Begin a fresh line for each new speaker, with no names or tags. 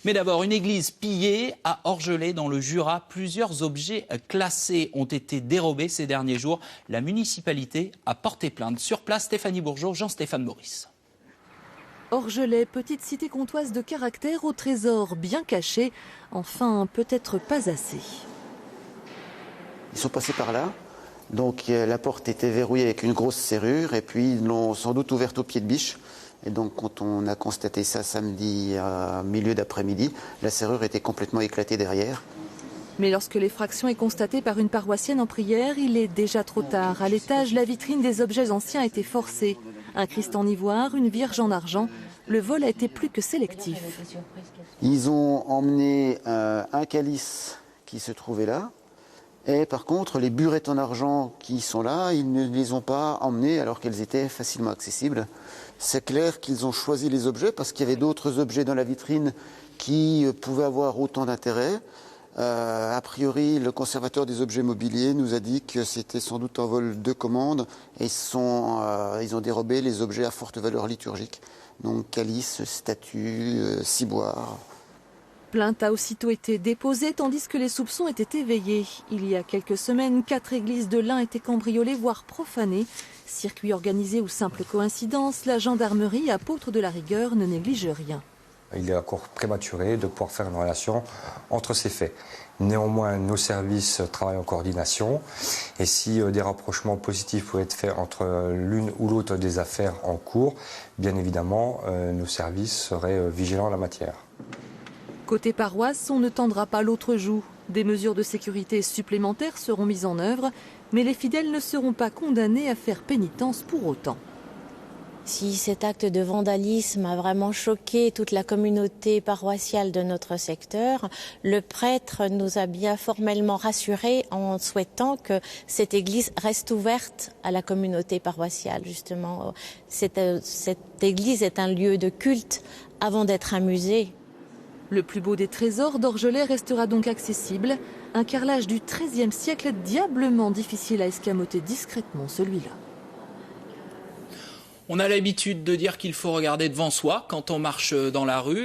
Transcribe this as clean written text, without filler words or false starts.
Mais d'abord, une église pillée à Orgelais dans le Jura. Plusieurs objets classés ont été dérobés ces derniers jours. La municipalité a porté plainte. Sur place, Stéphanie Bourgeot, Jean-Stéphane Maurice.
Orgelais, petite cité comtoise de caractère au trésor bien caché. Enfin, peut-être pas assez.
Ils sont passés par là. Donc la porte était verrouillée avec une grosse serrure et puis ils l'ont sans doute ouverte au pied de biche. Et donc quand on a constaté ça samedi à milieu d'après-midi, la serrure était complètement éclatée derrière.
Mais lorsque l'effraction est constatée par une paroissienne en prière, il est déjà trop tard. À l'étage, la vitrine des objets anciens a été forcée. Un Christ en ivoire, une Vierge en argent. Le vol a été plus que sélectif.
Ils ont emmené un calice qui se trouvait là. Et par contre, les burettes en argent qui sont là, ils ne les ont pas emmenées alors qu'elles étaient facilement accessibles. C'est clair qu'ils ont choisi les objets parce qu'il y avait d'autres objets dans la vitrine qui pouvaient avoir autant d'intérêt. A priori, le conservateur des objets mobiliers nous a dit que c'était sans doute un vol de commande et ils ont dérobé les objets à forte valeur liturgique. Donc calice, statues, ciboires.
Plainte a aussitôt été déposée tandis que les soupçons étaient éveillés. Il y a quelques semaines, 4 églises de l'Ain étaient cambriolées, voire profanées. Circuit organisé ou simple coïncidence, la gendarmerie, apôtre de la rigueur, ne néglige rien.
Il est encore prématuré de pouvoir faire une relation entre ces faits. Néanmoins, nos services travaillent en coordination et si des rapprochements positifs pouvaient être faits entre l'une ou l'autre des affaires en cours, bien évidemment, nos services seraient vigilants en la matière.
Côté paroisse, on ne tendra pas l'autre joue. Des mesures de sécurité supplémentaires seront mises en œuvre, mais les fidèles ne seront pas condamnés à faire pénitence pour autant.
Si cet acte de vandalisme a vraiment choqué toute la communauté paroissiale de notre secteur, le prêtre nous a bien formellement rassurés en souhaitant que cette église reste ouverte à la communauté paroissiale. Justement, cette église est un lieu de culte avant d'être un musée.
Le plus beau des trésors d'Orgelais restera donc accessible. Un carrelage du XIIIe siècle, diablement difficile à escamoter discrètement celui-là.
On a l'habitude de dire qu'il faut regarder devant soi quand on marche dans la rue.